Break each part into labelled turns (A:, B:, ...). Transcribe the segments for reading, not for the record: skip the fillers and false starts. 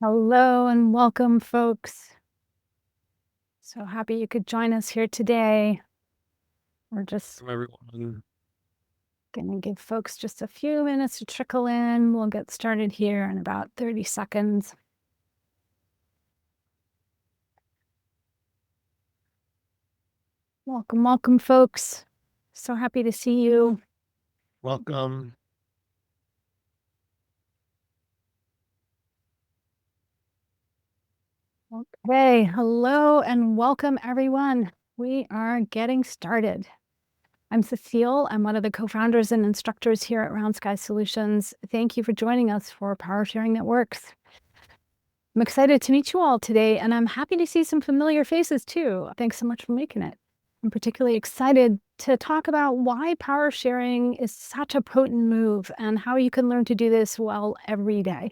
A: Hello and welcome, folks. So happy you could join us here today. We're just
B: Everyone.
A: going to give folks just a few minutes to trickle in. We'll get started here in about 30 seconds. Welcome, folks. So happy to see you.
B: Welcome.
A: Okay, hello and welcome, everyone. We are getting started. I'm Cecile. I'm one of the co-founders and instructors here at Round Sky Solutions. Thank you for joining us for Power Sharing That Works. I'm excited to meet you all today, and I'm happy to see some familiar faces too. Thanks so much for making it. I'm particularly excited to talk about why power sharing is such a potent move and how you can learn to do this well every day.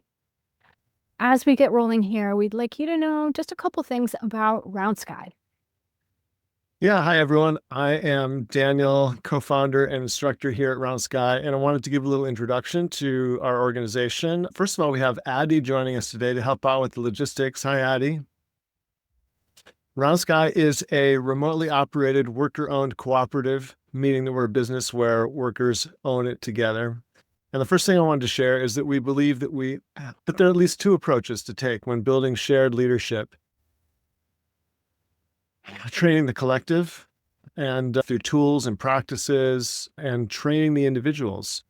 A: As we get rolling here, we'd like you to know just a couple things about Round Sky.
B: Yeah, hi everyone. I am Daniel, co-founder and instructor here at Round Sky, and I wanted to give a little introduction to our organization. First of all, we have Addie joining us today to help out with the logistics. Hi, Addie. Round Sky is a remotely operated, worker-owned cooperative, meaning that we're a business where workers own it together. And the first thing I wanted to share is that we believe that there are at least two approaches to take when building shared leadership. Training the collective and through tools and practices and training the individuals.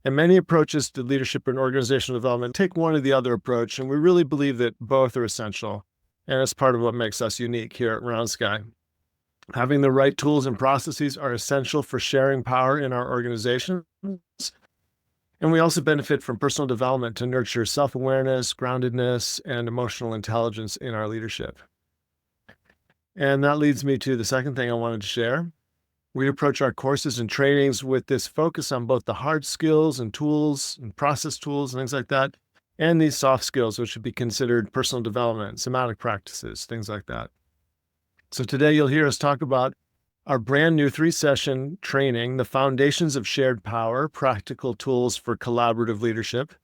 B: And many approaches to leadership and organizational development take one or the other approach, and we really believe that both are essential. And it's part of what makes us unique here at Round Sky. Having the right tools and processes are essential for sharing power in our organizations. And we also benefit from personal development to nurture self-awareness, groundedness, and emotional intelligence in our leadership. And that leads me to the second thing I wanted to share. We approach our courses and trainings with this focus on both the hard skills and tools and process tools and things like that, and these soft skills, which should be considered personal development, somatic practices, things like that. So today you'll hear us talk about our brand new 3-session training, The Foundations of Shared Power, Practical Tools for Collaborative Leadership.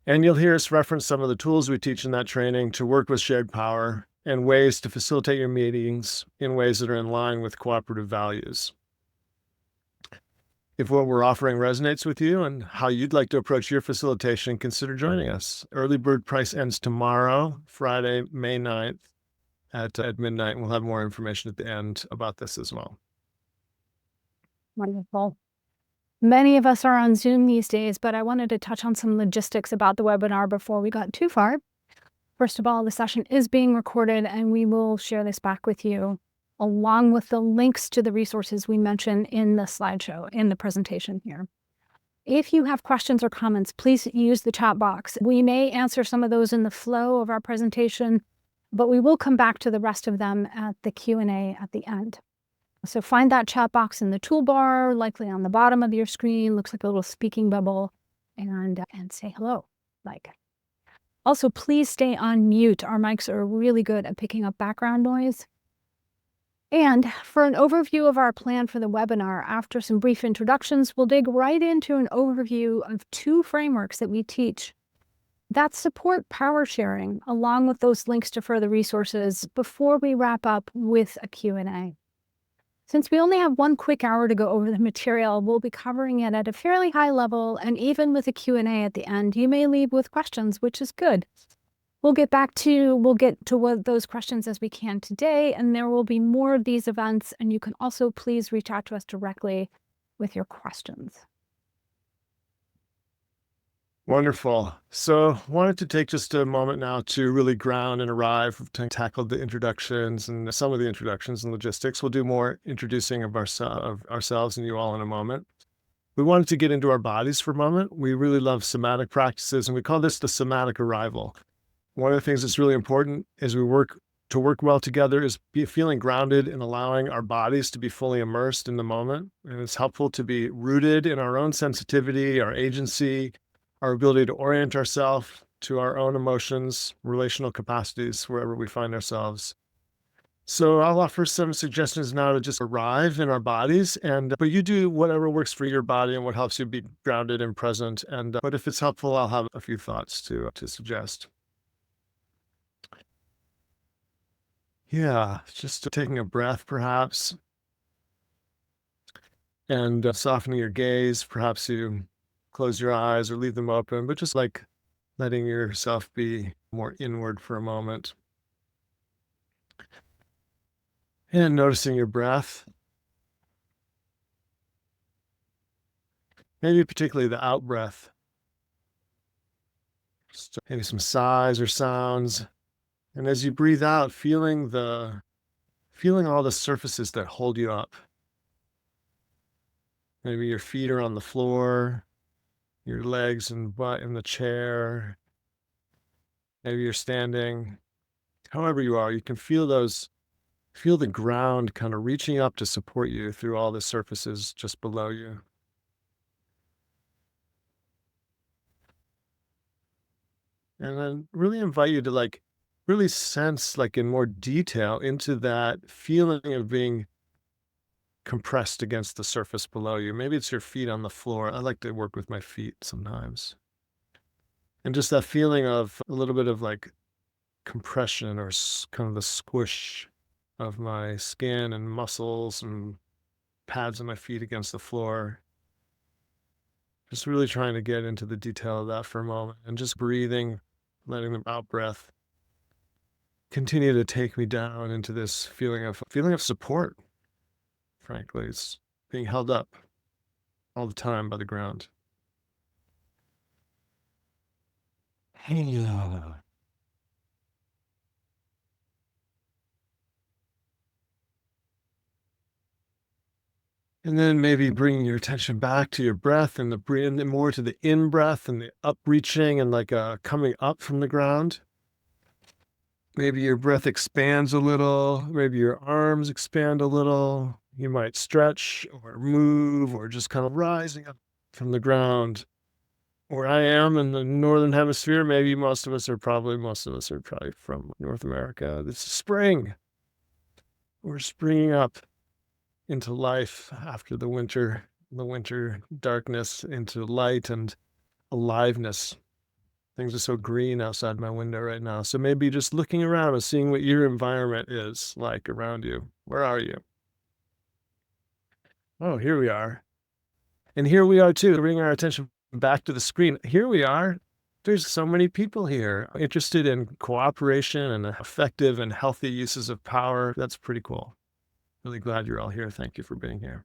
B: And you'll hear us reference some of the tools we teach in that training to work with shared power and ways to facilitate your meetings in ways that are in line with cooperative values. If what we're offering resonates with you and how you'd like to approach your facilitation, consider joining us. Early bird price ends tomorrow, Friday, May 9th at midnight. We'll have more information at the end about this as well.
A: Wonderful. Many of us are on Zoom these days, but I wanted to touch on some logistics about the webinar before we got too far. First of all, the session is being recorded, and we will share this back with you, along with the links to the resources we mentioned in the slideshow, in the presentation here. If you have questions or comments, please use the chat box. We may answer some of those in the flow of our presentation, but we will come back to the rest of them at the Q&A at the end. So find that chat box in the toolbar, likely on the bottom of your screen, looks like a little speaking bubble, and say hello, Also, please stay on mute. Our mics are really good at picking up background noise. And for an overview of our plan for the webinar, after some brief introductions, we'll dig right into an overview of 2 frameworks that we teach that support power sharing, along with those links to further resources before we wrap up with a Q&A. Since we only have 1 quick hour to go over the material, we'll be covering it at a fairly high level, and even with a Q&A at the end, you may leave with questions, which is good. We'll get to what those questions as we can today, and there will be more of these events, and you can also please reach out to us directly with your questions.
B: Wonderful. So wanted to take just a moment now to really ground and arrive to tackle the introductions and some of the introductions and logistics. We'll do more introducing of ourselves and you all in a moment. We wanted to get into our bodies for a moment. We really love somatic practices, and we call this the somatic arrival. One of the things that's really important as we work well together is feeling grounded and allowing our bodies to be fully immersed in the moment. And it's helpful to be rooted in our own sensitivity, our agency, our ability to orient ourselves to our own emotions, relational capacities, wherever we find ourselves. So I'll offer some suggestions now to just arrive in our bodies, but you do whatever works for your body and what helps you be grounded and present. But if it's helpful, I'll have a few thoughts to suggest. Yeah, just taking a breath perhaps and softening your gaze. Perhaps you close your eyes or leave them open, but just like letting yourself be more inward for a moment and noticing your breath, maybe particularly the out breath. Just maybe some sighs or sounds. And as you breathe out, feeling all the surfaces that hold you up. Maybe your feet are on the floor, your legs and butt in the chair. Maybe you're standing. However you are, you can feel the ground kind of reaching up to support you through all the surfaces just below you. And then really invite you to really sense in more detail into that feeling of being compressed against the surface below you. Maybe it's your feet on the floor. I like to work with my feet sometimes. And just that feeling of a little bit of compression or kind of the squish of my skin and muscles and pads of my feet against the floor. Just really trying to get into the detail of that for a moment and just breathing, letting the out breath continue to take me down into this feeling of support. Frankly, it's being held up all the time by the ground. Yeah. And then maybe bringing your attention back to your breath and and more to the in breath and the up reaching and coming up from the ground. Maybe your breath expands a little. Maybe your arms expand a little. You might stretch or move or just kind of rising up from the ground. Where I am in the northern hemisphere, maybe most of us are probably from North America. It's spring. We're springing up into life after the winter darkness into light and aliveness. Things are so green outside my window right now. So maybe just looking around and seeing what your environment is like around you. Where are you? Oh, here we are. And here we are too, bringing our attention back to the screen. Here we are. There's so many people here interested in cooperation and effective and healthy uses of power. That's pretty cool. Really glad you're all here. Thank you for being here.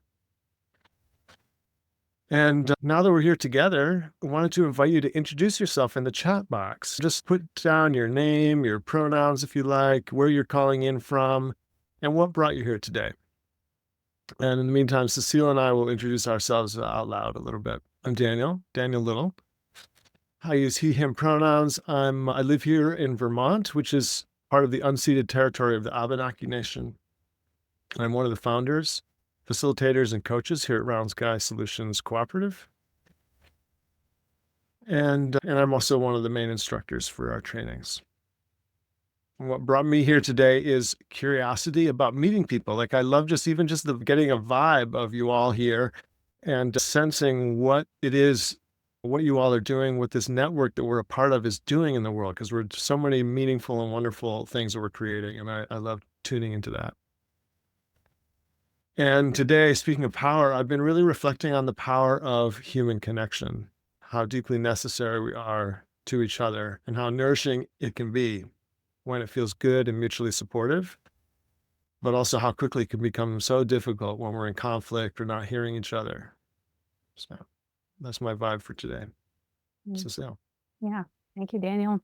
B: And now that we're here together, I wanted to invite you to introduce yourself in the chat box. Just put down your name, your pronouns if you like, where you're calling in from, and what brought you here today. And in the meantime, Cecile and I will introduce ourselves out loud a little bit. I'm Daniel Little. I use he, him pronouns. I live here in Vermont, which is part of the unceded territory of the Abenaki Nation. I'm one of the founders, facilitators, and coaches here at Round Sky Solutions Cooperative. And I'm also one of the main instructors for our trainings. And what brought me here today is curiosity about meeting people. I love getting a vibe of you all here and sensing what it is, what you all are doing, what this network that we're a part of is doing in the world, because we're so many meaningful and wonderful things that we're creating. And I love tuning into that. And today, speaking of power, I've been really reflecting on the power of human connection, how deeply necessary we are to each other, and how nourishing it can be when it feels good and mutually supportive, but also how quickly it can become so difficult when we're in conflict or not hearing each other. So that's my vibe for today. Cecile.
A: Yeah. Thank you, Daniel.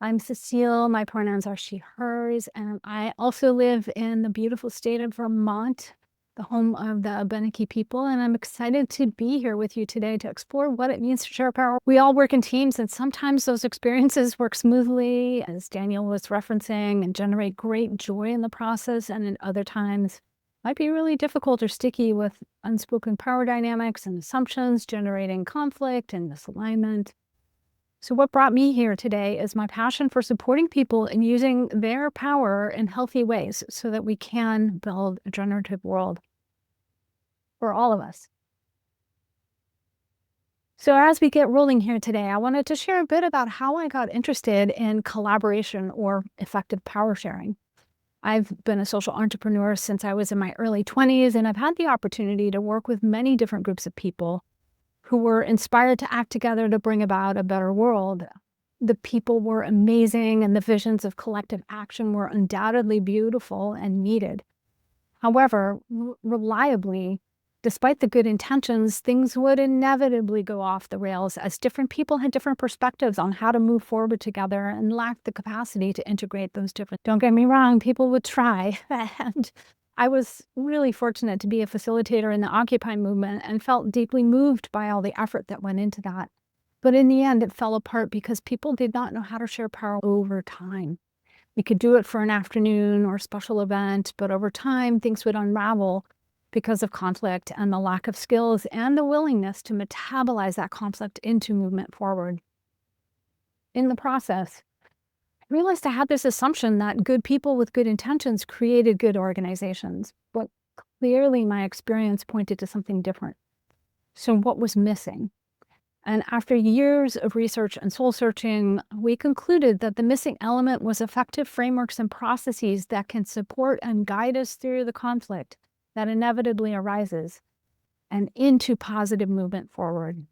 A: I'm Cecile. My pronouns are she, hers, and I also live in the beautiful state of Vermont, the home of the Abenaki people, and I'm excited to be here with you today to explore what it means to share power. We all work in teams, and sometimes those experiences work smoothly, as Daniel was referencing, and generate great joy in the process, and in other times might be really difficult or sticky with unspoken power dynamics and assumptions, generating conflict and misalignment. So what brought me here today is my passion for supporting people in using their power in healthy ways so that we can build a generative world for all of us. So as we get rolling here today, I wanted to share a bit about how I got interested in collaboration or effective power sharing. I've been a social entrepreneur since I was in my early 20s, and I've had the opportunity to work with many different groups of people who were inspired to act together to bring about a better world. The people were amazing, and the visions of collective action were undoubtedly beautiful and needed. However, reliably, despite the good intentions, things would inevitably go off the rails as different people had different perspectives on how to move forward together and lacked the capacity to integrate those different. Don't get me wrong, people would try. And I was really fortunate to be a facilitator in the Occupy movement and felt deeply moved by all the effort that went into that. But in the end, it fell apart because people did not know how to share power over time. We could do it for an afternoon or special event, but over time, things would unravel because of conflict and the lack of skills and the willingness to metabolize that conflict into movement forward. In the process, I realized I had this assumption that good people with good intentions created good organizations, but clearly my experience pointed to something different. So what was missing? And after years of research and soul searching, we concluded that the missing element was effective frameworks and processes that can support and guide us through the conflict that inevitably arises and into positive movement forward.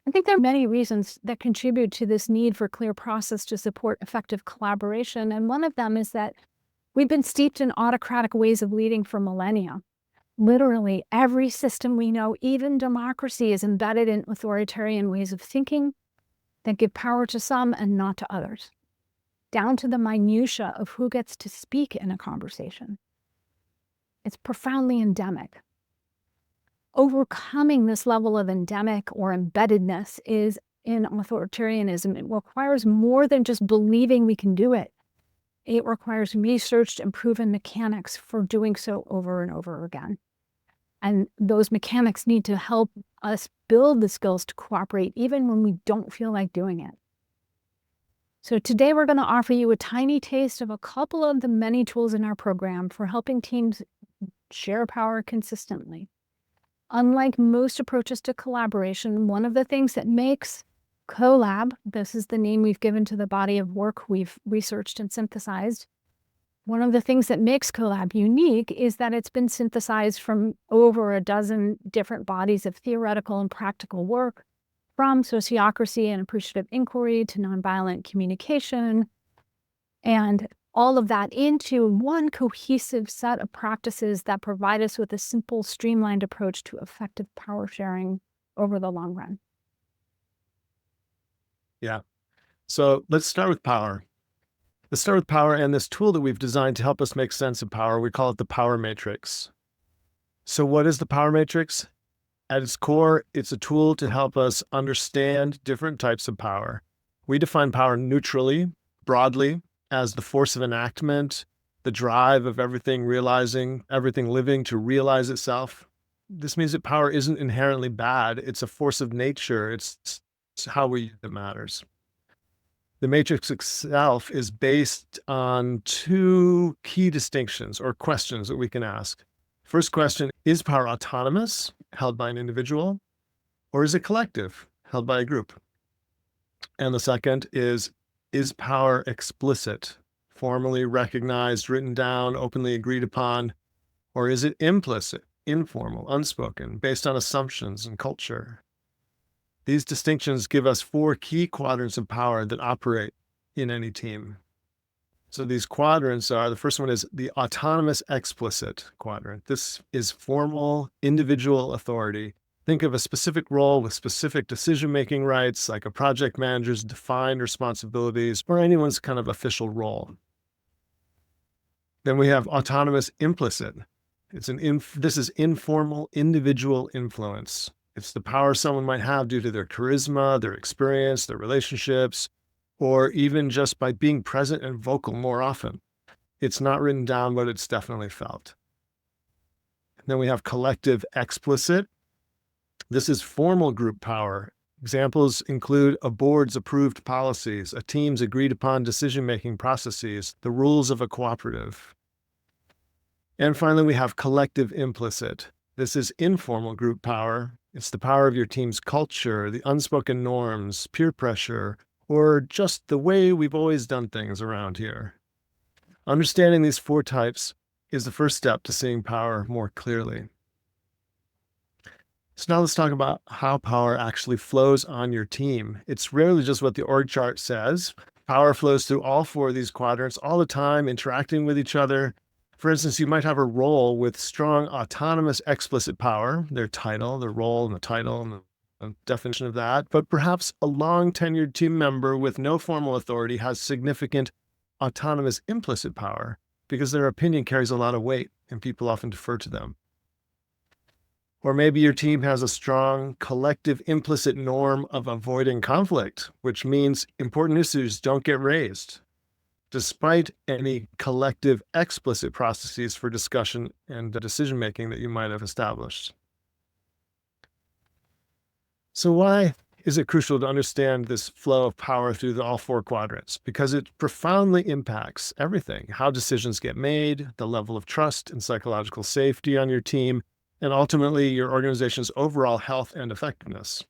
A: I think there are many reasons that contribute to this need for clear process to support effective collaboration. And one of them is that we've been steeped in autocratic ways of leading for millennia. Literally every system we know, even democracy, is embedded in authoritarian ways of thinking that give power to some and not to others, down to the minutia of who gets to speak in a conversation. It's profoundly endemic. Overcoming this level of endemic or embeddedness is in authoritarianism. It requires more than just believing we can do it. It requires researched and proven mechanics for doing so over and over again. And those mechanics need to help us build the skills to cooperate even when we don't feel like doing it. So today we're going to offer you a tiny taste of a couple of the many tools in our program for helping teams share power consistently. Unlike most approaches to collaboration, one of the things that makes CoLab, this is the name we've given to the body of work we've researched and synthesized, one of the things that makes CoLab unique is that it's been synthesized from over a dozen different bodies of theoretical and practical work, from sociocracy and appreciative inquiry to nonviolent communication, and all of that into one cohesive set of practices that provide us with a simple, streamlined approach to effective power sharing over the long run.
B: Yeah. So let's start with power. Let's start with power and this tool that we've designed to help us make sense of power. We call it the power matrix. So what is the power matrix? At its core, it's a tool to help us understand different types of power. We define power neutrally, broadly, as the force of enactment, the drive of everything living to realize itself. This means that power isn't inherently bad. It's a force of nature. It's how we use it that matters. The matrix itself is based on two key distinctions or questions that we can ask. First question, is power autonomous, held by an individual, or is it collective, held by a group? And the second is power explicit, formally recognized, written down, openly agreed upon, or is it implicit, informal, unspoken, based on assumptions and culture? These distinctions give us four key quadrants of power that operate in any team. So these quadrants are, the first one is the autonomous explicit quadrant. This is formal individual authority. Think of a specific role with specific decision-making rights, like a project manager's defined responsibilities or anyone's kind of official role. Then we have autonomous implicit. This is informal individual influence. It's the power someone might have due to their charisma, their experience, their relationships, or even just by being present and vocal more often. It's not written down, but it's definitely felt. And then we have collective explicit. This is formal group power. Examples include a board's approved policies, a team's agreed upon decision-making processes, the rules of a cooperative. And finally, we have collective implicit. This is informal group power. It's the power of your team's culture, the unspoken norms, peer pressure, or just the way we've always done things around here. Understanding these 4 types is the first step to seeing power more clearly. So now let's talk about how power actually flows on your team. It's rarely just what the org chart says. Power flows through all 4 of these quadrants all the time, interacting with each other. For instance, you might have a role with strong autonomous explicit power, their title, their role and the title and the definition of that. But perhaps a long tenured team member with no formal authority has significant autonomous implicit power because their opinion carries a lot of weight and people often defer to them. Or maybe your team has a strong collective implicit norm of avoiding conflict, which means important issues don't get raised, despite any collective explicit processes for discussion and decision making that you might have established. So why is it crucial to understand this flow of power through all 4 quadrants? Because it profoundly impacts everything: how decisions get made, the level of trust and psychological safety on your team, and ultimately your organization's overall health and effectiveness.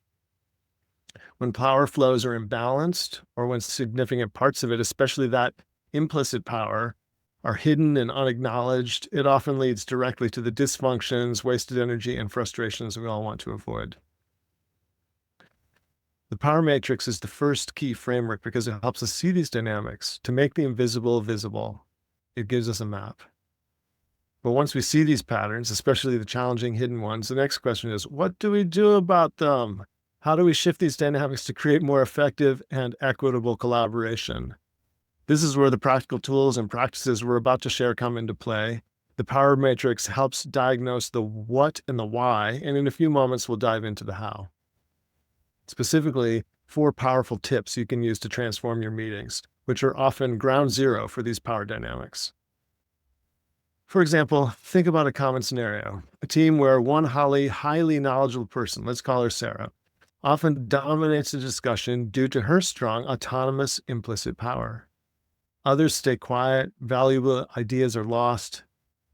B: When power flows are imbalanced, or when significant parts of it, especially that implicit power, are hidden and unacknowledged, it often leads directly to the dysfunctions, wasted energy, and frustrations we all want to avoid. The power matrix is the first key framework because it helps us see these dynamics, to make the invisible visible. It gives us a map. But once we see these patterns, especially the challenging hidden ones, the next question is, what do we do about them? How do we shift these dynamics to create more effective and equitable collaboration? This is where the practical tools and practices we're about to share come into play. The power matrix helps diagnose the what and the why, and in a few moments, we'll dive into the how. Specifically, 4 powerful tips you can use to transform your meetings, which are often ground zero for these power dynamics. For example, think about a common scenario: a team where one highly knowledgeable person, let's call her Sarah, often dominates the discussion due to her strong autonomous implicit power. Others stay quiet, valuable ideas are lost.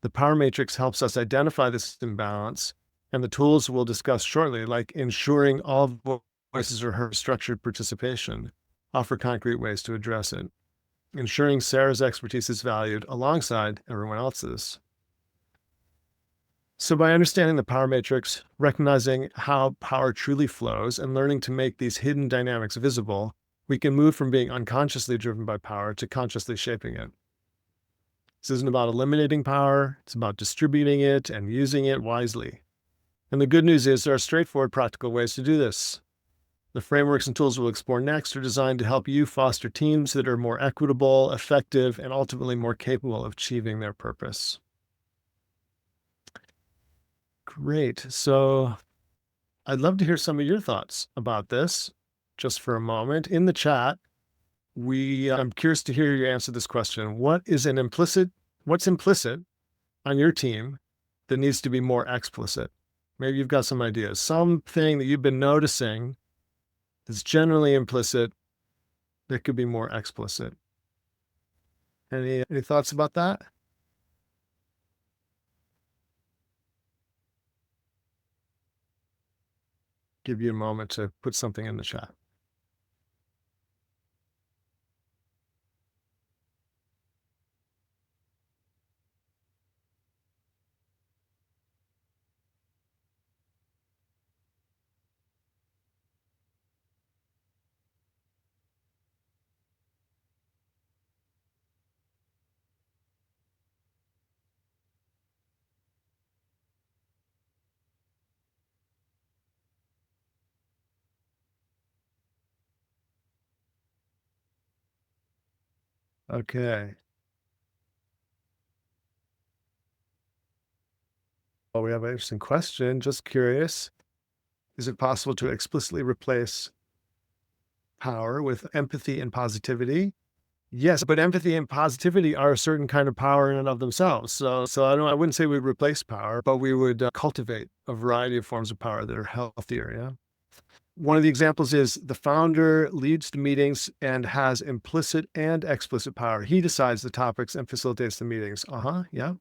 B: The power matrix helps us identify this imbalance, and the tools we'll discuss shortly, like ensuring all voices are heard, structured participation, offer concrete ways to address it. Ensuring Sarah's expertise is valued alongside everyone else's. So by understanding the power matrix, recognizing how power truly flows, and learning to make these hidden dynamics visible, we can move from being unconsciously driven by power to consciously shaping it. This isn't about eliminating power, it's about distributing it and using it wisely. And the good news is there are straightforward practical ways to do this. The frameworks and tools we'll explore next are designed to help you foster teams that are more equitable, effective, and ultimately more capable of achieving their purpose. Great. So I'd love to hear some of your thoughts about this just for a moment. In the chat, I'm curious to hear you answer this question. What's implicit on your team that needs to be more explicit? Maybe you've got some ideas, something that you've been noticing that's generally implicit that could be more explicit. Any thoughts about that? Give you a moment to put something in the chat. Okay. Well, we have an interesting question. Just curious. Is it possible to explicitly replace power with empathy and positivity? Yes, but empathy and positivity are a certain kind of power in and of themselves. So I wouldn't say we'd replace power, but we would cultivate a variety of forms of power that are healthier. Yeah. One of the examples is the founder leads the meetings and has implicit and explicit power. He decides the topics and facilitates the meetings. Yeah.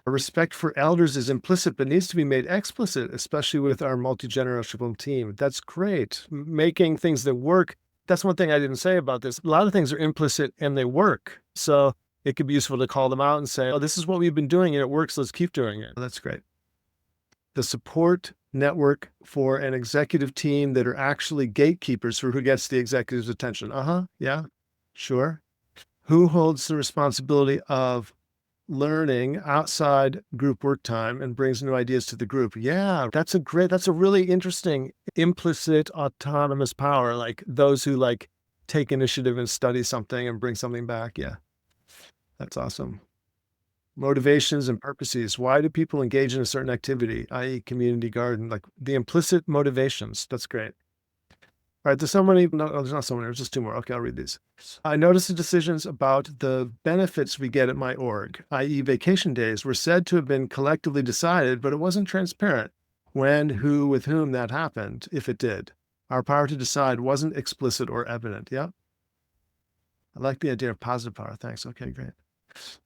B: A respect for elders is implicit, but needs to be made explicit, especially with our multi-generational team. That's great. Making things that work. That's one thing I didn't say about this. A lot of things are implicit and they work. So it could be useful to call them out and say, oh, this is what we've been doing and it works. Let's keep doing it. That's great. The support network for an executive team that are actually gatekeepers for who gets the executive's attention. Yeah, sure. Who holds the responsibility of learning outside group work time and brings new ideas to the group? Yeah, that's a really interesting implicit autonomous power, like those who like take initiative and study something and bring something back. Yeah, that's awesome. Motivations and purposes. Why do people engage in a certain activity, i.e. community garden? Like the implicit motivations. That's great. All right, there's so many, no, there's not so many, there's just two more. Okay, I'll read these. I noticed the decisions about the benefits we get at my org, i.e. vacation days, were said to have been collectively decided, but it wasn't transparent when, who, with whom that happened, if it did. Our power to decide wasn't explicit or evident. Yeah. I like the idea of positive power. Thanks. Okay, great.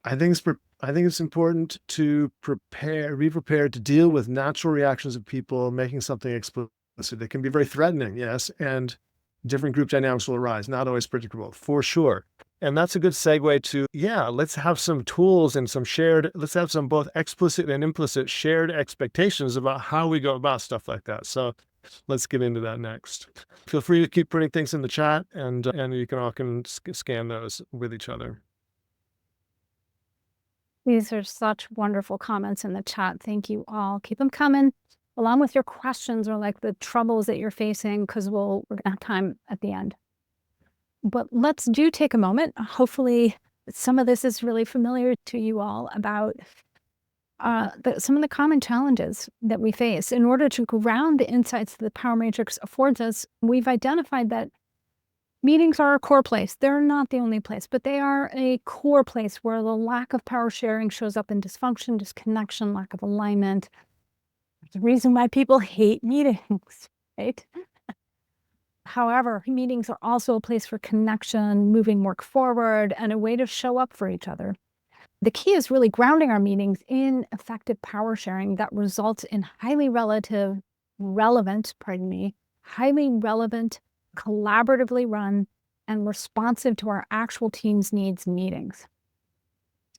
B: I think it's important to be prepared to deal with natural reactions of people making something explicit. It can be very threatening, yes, and different group dynamics will arise, not always predictable, for sure. And that's a good segue to, yeah, let's have some tools and let's have some both explicit and implicit shared expectations about how we go about stuff like that. So let's get into that next. Feel free to keep putting things in the chat and you can scan those with each other.
A: These are such wonderful comments in the chat. Thank you all. Keep them coming, along with your questions or like the troubles that you're facing, because we're gonna have time at the end. But let's take a moment. Hopefully some of this is really familiar to you all about some of the common challenges that we face. In order to ground the insights that the Power Matrix affords us, we've identified that meetings are a core place. They're not the only place, but they are a core place where the lack of power sharing shows up in dysfunction, disconnection, lack of alignment. It's the reason why people hate meetings, right? However, meetings are also a place for connection, moving work forward, and a way to show up for each other. The key is really grounding our meetings in effective power sharing that results in highly relevant, collaboratively run, and responsive to our actual team's needs meetings.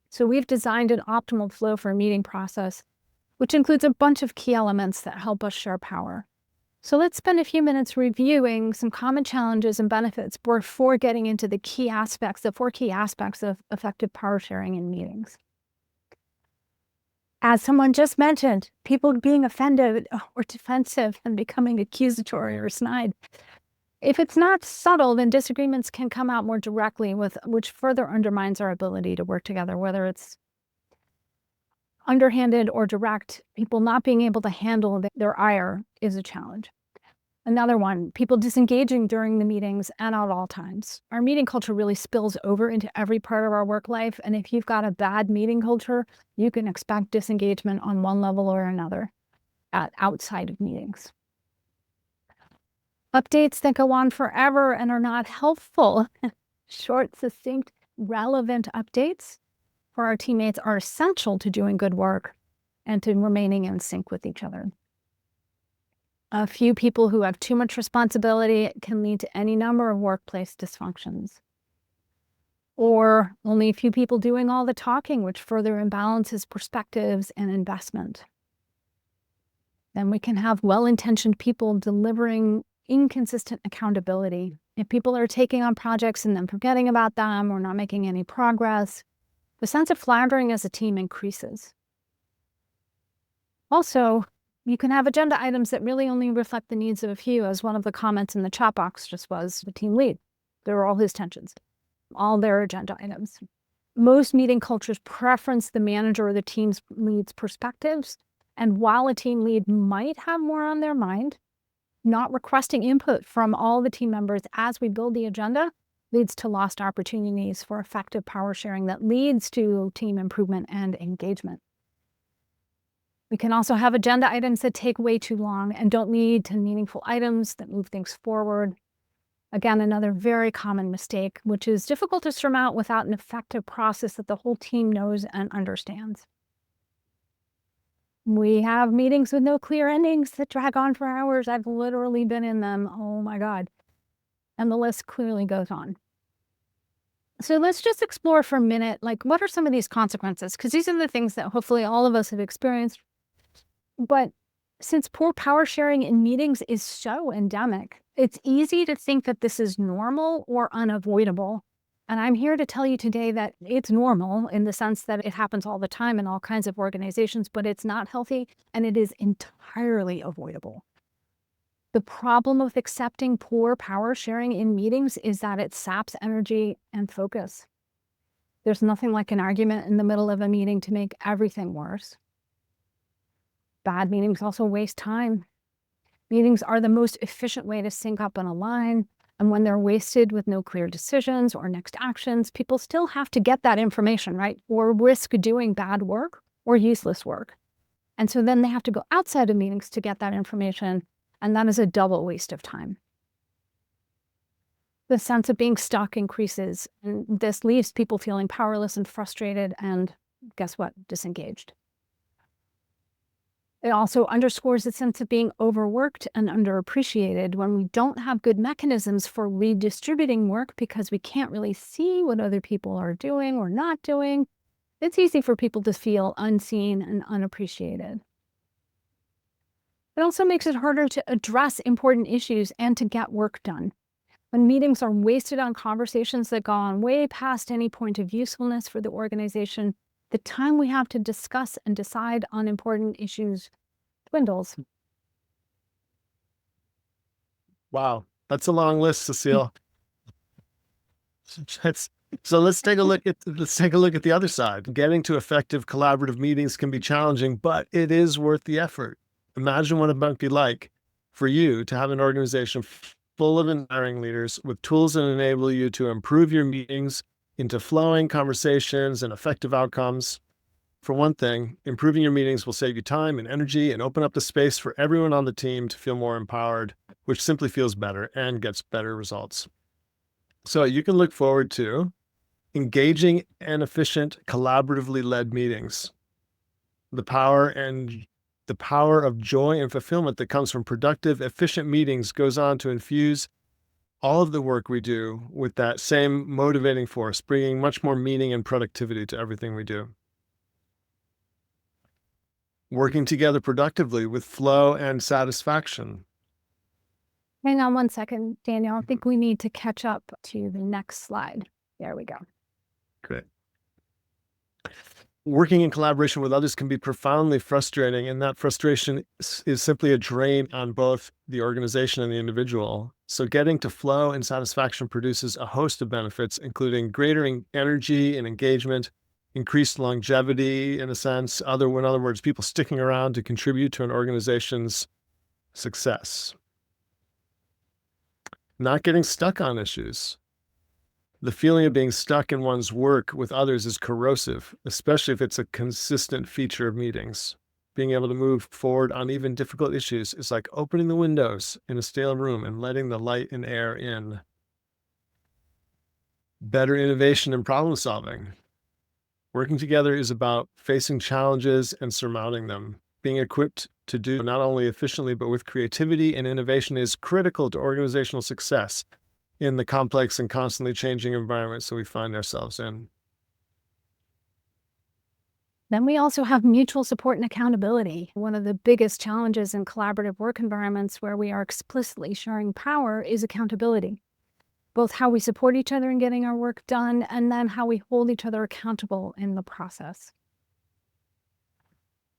A: So we've designed an optimal flow for a meeting process, which includes a bunch of key elements that help us share power. So let's spend a few minutes reviewing some common challenges and benefits before getting into the four key aspects of effective power sharing in meetings. As someone just mentioned, people being offended or defensive and becoming accusatory or snide. If it's not subtle, then disagreements can come out more directly, which further undermines our ability to work together, whether it's underhanded or direct. People not being able to handle their ire is a challenge. Another one, people disengaging during the meetings and at all times. Our meeting culture really spills over into every part of our work life, and if you've got a bad meeting culture, you can expect disengagement on one level or another outside of meetings. Updates that go on forever and are not helpful. Short, succinct, relevant updates for our teammates are essential to doing good work and to remaining in sync with each other. A few people who have too much responsibility can lead to any number of workplace dysfunctions. Or only a few people doing all the talking, which further imbalances perspectives and investment. Then we can have well-intentioned people delivering inconsistent accountability. If people are taking on projects and then forgetting about them or not making any progress, the sense of floundering as a team increases. Also, you can have agenda items that really only reflect the needs of a few, as one of the comments in the chat box just was the team lead. There were all his tensions, all their agenda items. Most meeting cultures preference the manager or the team's lead's perspectives, and while a team lead might have more on their mind, not requesting input from all the team members as we build the agenda leads to lost opportunities for effective power sharing that leads to team improvement and engagement. We can also have agenda items that take way too long and don't lead to meaningful items that move things forward. Again, another very common mistake, which is difficult to surmount without an effective process that the whole team knows and understands. We have meetings with no clear endings that drag on for hours. I've literally been in them. Oh my God. And the list clearly goes on. So let's just explore for a minute, like, what are some of these consequences? Because these are the things that hopefully all of us have experienced. But since poor power sharing in meetings is so endemic, it's easy to think that this is normal or unavoidable. And I'm here to tell you today that it's normal in the sense that it happens all the time in all kinds of organizations, but it's not healthy and it is entirely avoidable. The problem with accepting poor power sharing in meetings is that it saps energy and focus. There's nothing like an argument in the middle of a meeting to make everything worse. Bad meetings also waste time. Meetings are the most efficient way to sync up and align. And when they're wasted with no clear decisions or next actions, people still have to get that information, right? Or risk doing bad work or useless work. And so then they have to go outside of meetings to get that information. And that is a double waste of time. The sense of being stuck increases. And this leaves people feeling powerless and frustrated and, guess what, disengaged. It also underscores a sense of being overworked and underappreciated when we don't have good mechanisms for redistributing work because we can't really see what other people are doing or not doing. It's easy for people to feel unseen and unappreciated. It also makes it harder to address important issues and to get work done. When meetings are wasted on conversations that go on way past any point of usefulness for the organization, the time we have to discuss and decide on important issues dwindles.
B: Wow, that's a long list, Cecile. So let's take a look at the other side. Getting to effective collaborative meetings can be challenging, but it is worth the effort. Imagine what it might be like for you to have an organization full of inspiring leaders with tools that enable you to improve your meetings into flowing conversations and effective outcomes. For one thing, improving your meetings will save you time and energy and open up the space for everyone on the team to feel more empowered, which simply feels better and gets better results. So you can look forward to engaging and efficient, collaboratively led meetings. The power of joy and fulfillment that comes from productive, efficient meetings goes on to infuse all of the work we do with that same motivating force, bringing much more meaning and productivity to everything we do. Working together productively with flow and satisfaction.
A: Hang on one second, Daniel. I think we need to catch up to the next slide. There we go.
B: Great. Working in collaboration with others can be profoundly frustrating, and that frustration is simply a drain on both the organization and the individual. So getting to flow and satisfaction produces a host of benefits, including greater energy and engagement, increased longevity, in a sense, in other words, people sticking around to contribute to an organization's success. Not getting stuck on issues. The feeling of being stuck in one's work with others is corrosive, especially if it's a consistent feature of meetings. Being able to move forward on even difficult issues is like opening the windows in a stale room and letting the light and air in. Better innovation and problem solving. Working together is about facing challenges and surmounting them. Being equipped to do not only efficiently, but with creativity and innovation is critical to organizational success in the complex and constantly changing environments that we find ourselves in.
A: Then we also have mutual support and accountability. One of the biggest challenges in collaborative work environments where we are explicitly sharing power is accountability. Both how we support each other in getting our work done and then how we hold each other accountable in the process.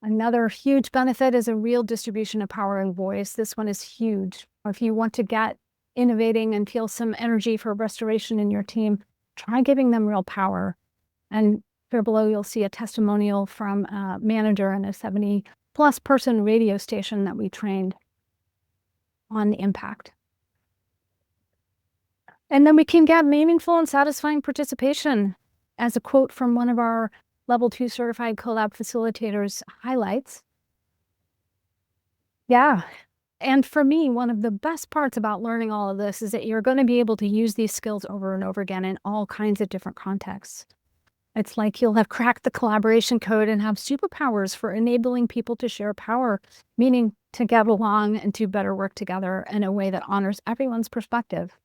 A: Another huge benefit is a real distribution of power and voice. This one is huge. If you want to get innovating and feel some energy for restoration in your team, try giving them real power. And here below, you'll see a testimonial from a manager in a 70-plus person radio station that we trained on the impact. And then we can get meaningful and satisfying participation. As a quote from one of our Level 2 certified collab facilitators highlights. Yeah. And for me, one of the best parts about learning all of this is that you're going to be able to use these skills over and over again in all kinds of different contexts. It's like you'll have cracked the collaboration code and have superpowers for enabling people to share power, meaning to get along and do better work together in a way that honors everyone's perspective.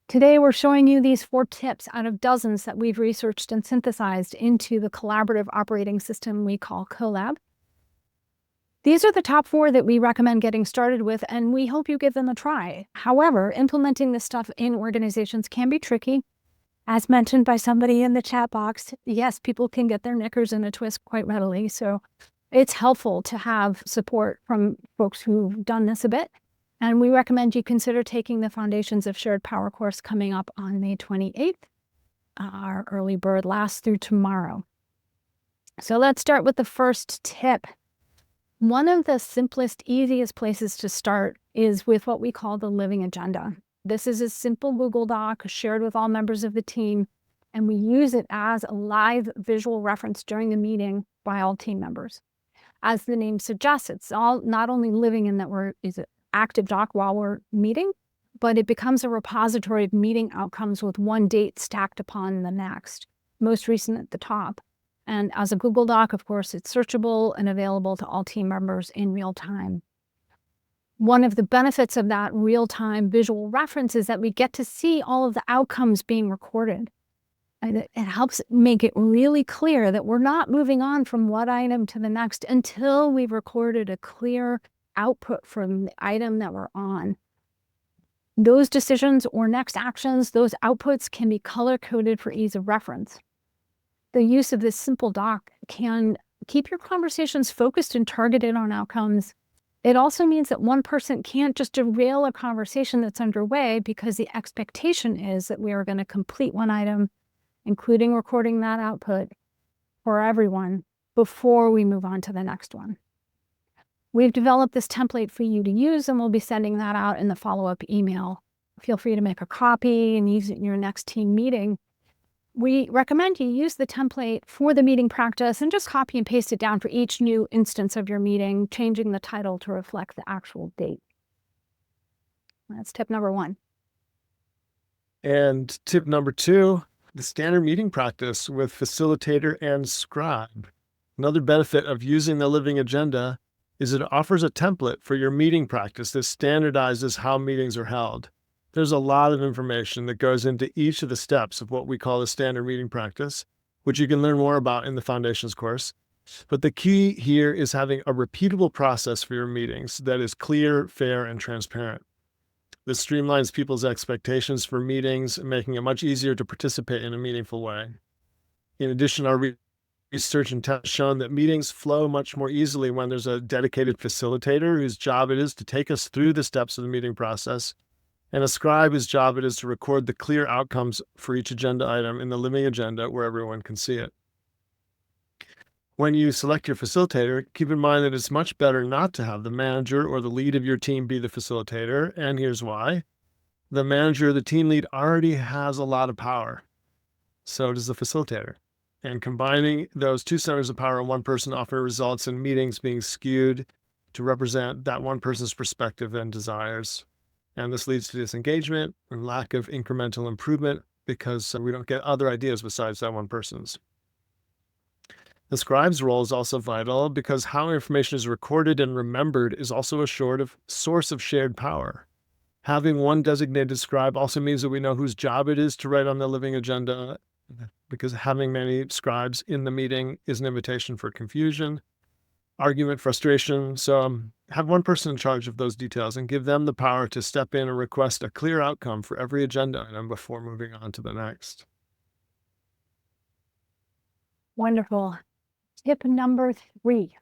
A: Today, we're showing you these 4 tips out of dozens that we've researched and synthesized into the collaborative operating system we call Colab. These are the top 4 that we recommend getting started with, and we hope you give them a try. However, implementing this stuff in organizations can be tricky. As mentioned by somebody in the chat box, yes, people can get their knickers in a twist quite readily. So it's helpful to have support from folks who've done this a bit. And we recommend you consider taking the Foundations of Shared Power course coming up on May 28th. Our early bird lasts through tomorrow. So let's start with the first tip. One of the simplest, easiest places to start is with what we call the living agenda. This is a simple Google Doc shared with all members of the team, and we use it as a live visual reference during the meeting by all team members. As the name suggests, it's all not only living in that is an active doc while we're meeting, but it becomes a repository of meeting outcomes with one date stacked upon the next, most recent at the top. And as a Google Doc, of course, it's searchable and available to all team members in real time. One of the benefits of that real-time visual reference is that we get to see all of the outcomes being recorded. And it helps make it really clear that we're not moving on from one item to the next until we've recorded a clear output from the item that we're on. Those decisions or next actions, those outputs can be color-coded for ease of reference. The use of this simple doc can keep your conversations focused and targeted on outcomes. It also means that one person can't just derail a conversation that's underway because the expectation is that we are going to complete one item, including recording that output for everyone before we move on to the next one. We've developed this template for you to use, and we'll be sending that out in the follow-up email. Feel free to make a copy and use it in your next team meeting. We recommend you use the template for the meeting practice and just copy and paste it down for each new instance of your meeting, changing the title to reflect the actual date. That's tip number 1.
B: And tip number 2, the standard meeting practice with facilitator and scribe. Another benefit of using the living agenda is it offers a template for your meeting practice that standardizes how meetings are held. There's a lot of information that goes into each of the steps of what we call the standard meeting practice, which you can learn more about in the Foundations course. But the key here is having a repeatable process for your meetings that is clear, fair, and transparent. This streamlines people's expectations for meetings, making it much easier to participate in a meaningful way. In addition, our research and tests have shown that meetings flow much more easily when there's a dedicated facilitator whose job it is to take us through the steps of the meeting process, and a scribe whose job it is to record the clear outcomes for each agenda item in the living agenda where everyone can see it. When you select your facilitator, keep in mind that it's much better not to have the manager or the lead of your team be the facilitator, and here's why. The manager or the team lead already has a lot of power. So does the facilitator. And combining those two centers of power in one person often results in meetings being skewed to represent that one person's perspective and desires. And this leads to disengagement and lack of incremental improvement because we don't get other ideas besides that one person's. The scribe's role is also vital because how information is recorded and remembered is also a source of shared power. Having one designated scribe also means that we know whose job it is to write on the living agenda, because having many scribes in the meeting is an invitation for confusion, argument, frustration. So have one person in charge of those details and give them the power to step in and request a clear outcome for every agenda item before moving on to the next.
A: Wonderful. Tip number 3.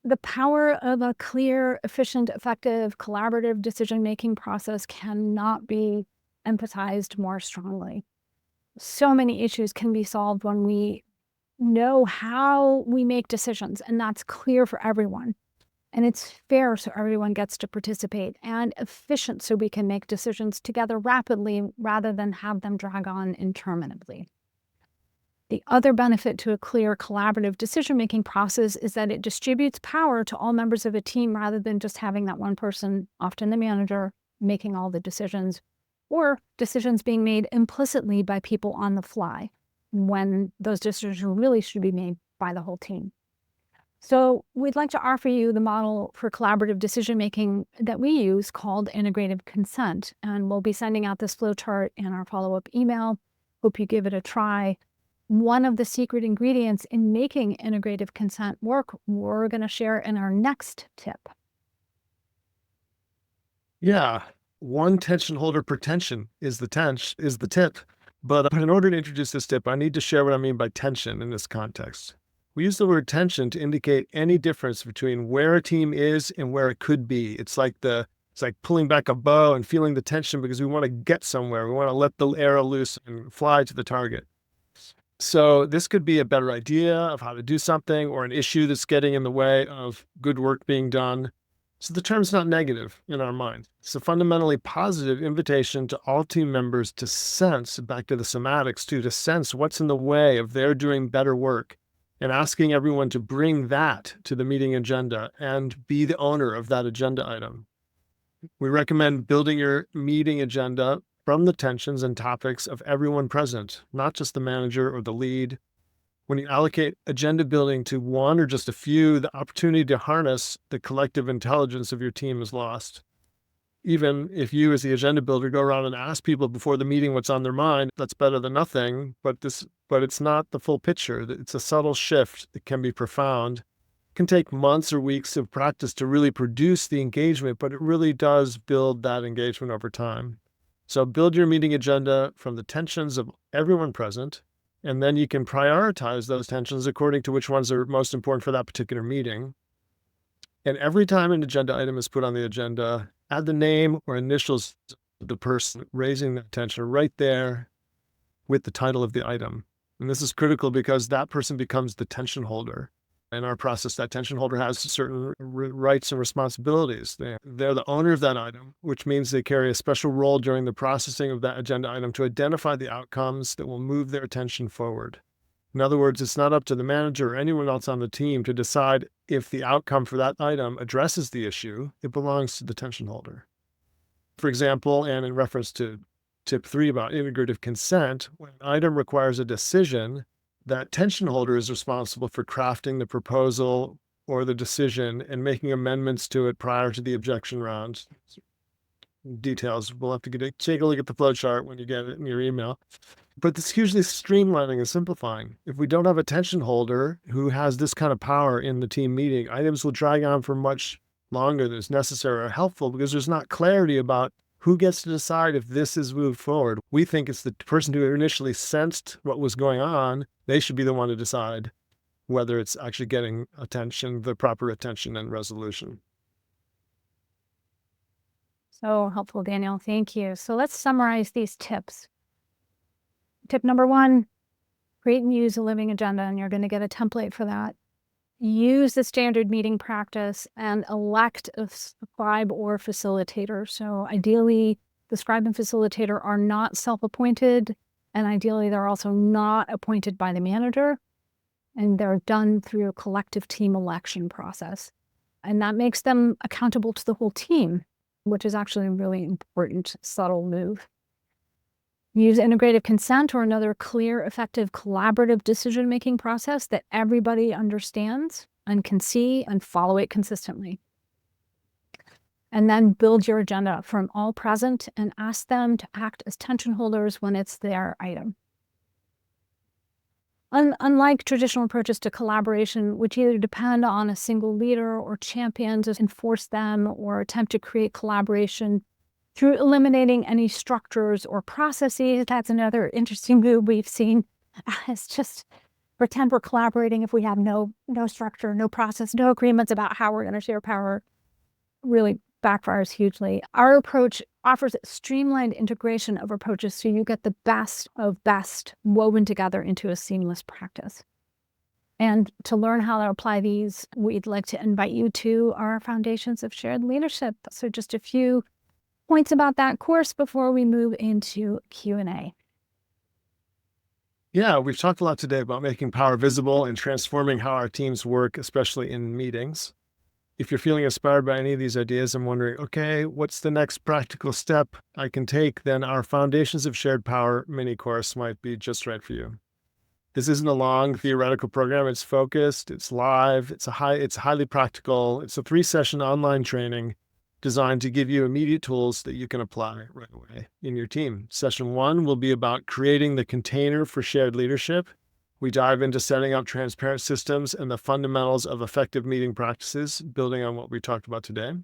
A: The power of a clear, efficient, effective, collaborative decision-making process cannot be emphasized more strongly. So many issues can be solved when we know how we make decisions, and that's clear for everyone. And it's fair so everyone gets to participate, and efficient so we can make decisions together rapidly rather than have them drag on interminably. The other benefit to a clear collaborative decision-making process is that it distributes power to all members of a team rather than just having that one person, often the manager, making all the decisions, or decisions being made implicitly by people on the fly when those decisions really should be made by the whole team. So we'd like to offer you the model for collaborative decision-making that we use called integrative consent. And we'll be sending out this flowchart in our follow-up email. Hope you give it a try. One of the secret ingredients in making integrative consent work, we're going to share in our next tip.
B: Yeah, one tension holder per tension is the tip. But in order to introduce this tip, I need to share what I mean by tension in this context. We use the word tension to indicate any difference between where a team is and where it could be. It's like pulling back a bow and feeling the tension because we want to get somewhere. We want to let the arrow loose and fly to the target. So this could be a better idea of how to do something or an issue that's getting in the way of good work being done. So the term's not negative in our mind. It's a fundamentally positive invitation to all team members to sense, back to the somatics too, to sense what's in the way of their doing better work and asking everyone to bring that to the meeting agenda and be the owner of that agenda item. We recommend building your meeting agenda from the tensions and topics of everyone present, not just the manager or the lead. When you allocate agenda building to one or just a few, the opportunity to harness the collective intelligence of your team is lost. Even if you, as the agenda builder, go around and ask people before the meeting what's on their mind, that's better than nothing. But it's not the full picture. It's a subtle shift that can be profound. It can take months or weeks of practice to really produce the engagement, but it really does build that engagement over time. So build your meeting agenda from the tensions of everyone present, and then you can prioritize those tensions according to which ones are most important for that particular meeting. And every time an agenda item is put on the agenda, add the name or initials of the person raising that tension right there with the title of the item. And this is critical because that person becomes the tension holder. In our process, that tension holder has certain rights and responsibilities. They're the owner of that item, which means they carry a special role during the processing of that agenda item to identify the outcomes that will move their attention forward. In other words, it's not up to the manager or anyone else on the team to decide if the outcome for that item addresses the issue. It belongs to the tension holder. For example, and in reference to tip 3 about integrative consent, when an item requires a decision, that tension holder is responsible for crafting the proposal or the decision and making amendments to it prior to the objection round. Details, we'll have to take a look at the flowchart when you get it in your email. But it's hugely streamlining and simplifying. If we don't have a tension holder who has this kind of power in the team meeting, items will drag on for much longer than is necessary or helpful because there's not clarity about who gets to decide if this is moved forward. We think it's the person who initially sensed what was going on. They should be the one to decide whether it's actually getting attention, the proper attention and resolution.
A: So helpful, Daniel. Thank you. So let's summarize these tips. Tip number 1, create and use a living agenda, and you're going to get a template for that. Use the standard meeting practice and elect a scribe or facilitator. So ideally, the scribe and facilitator are not self-appointed, and ideally they're also not appointed by the manager, and they're done through a collective team election process. And that makes them accountable to the whole team, which is actually a really important, subtle move. Use integrative consent or another clear, effective, collaborative decision-making process that everybody understands and can see and follow it consistently. And then build your agenda from all present and ask them to act as tension holders when it's their item. Unlike traditional approaches to collaboration, which either depend on a single leader or champion to enforce them or attempt to create collaboration through eliminating any structures or processes, that's another interesting move we've seen. It's just pretend we're collaborating if we have no structure, no process, no agreements about how we're going to share power. Really backfires hugely. Our approach offers streamlined integration of approaches so you get the best of best woven together into a seamless practice. And to learn how to apply these, we'd like to invite you to our Foundations of Shared Leadership. So just a few points about that course before we move into Q&A.
B: Yeah, we've talked a lot today about making power visible and transforming how our teams work, especially in meetings. If you're feeling inspired by any of these ideas and wondering, okay, what's the next practical step I can take, then our Foundations of Shared Power mini course might be just right for you. This isn't a long theoretical program. It's focused, it's live, it's highly practical. It's a 3-session online training designed to give you immediate tools that you can apply right away in your team. Session 1 will be about creating the container for shared leadership. We dive into setting up transparent systems and the fundamentals of effective meeting practices, building on what we talked about today.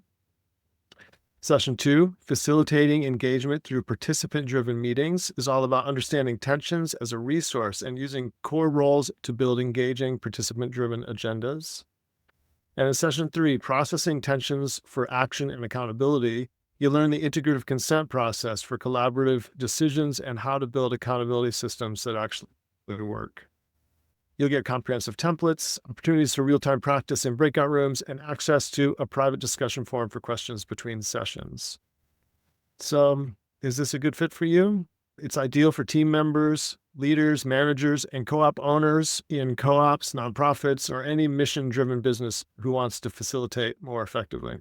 B: Session 2, facilitating engagement through participant-driven meetings, is all about understanding tensions as a resource and using core roles to build engaging participant-driven agendas. And in session 3, processing tensions for action and accountability, you learn the integrative consent process for collaborative decisions and how to build accountability systems that actually work. You'll get comprehensive templates, opportunities for real-time practice in breakout rooms, and access to a private discussion forum for questions between sessions. So, is this a good fit for you? It's ideal for team members, leaders, managers, and co-op owners in co-ops, nonprofits, or any mission-driven business who wants to facilitate more effectively.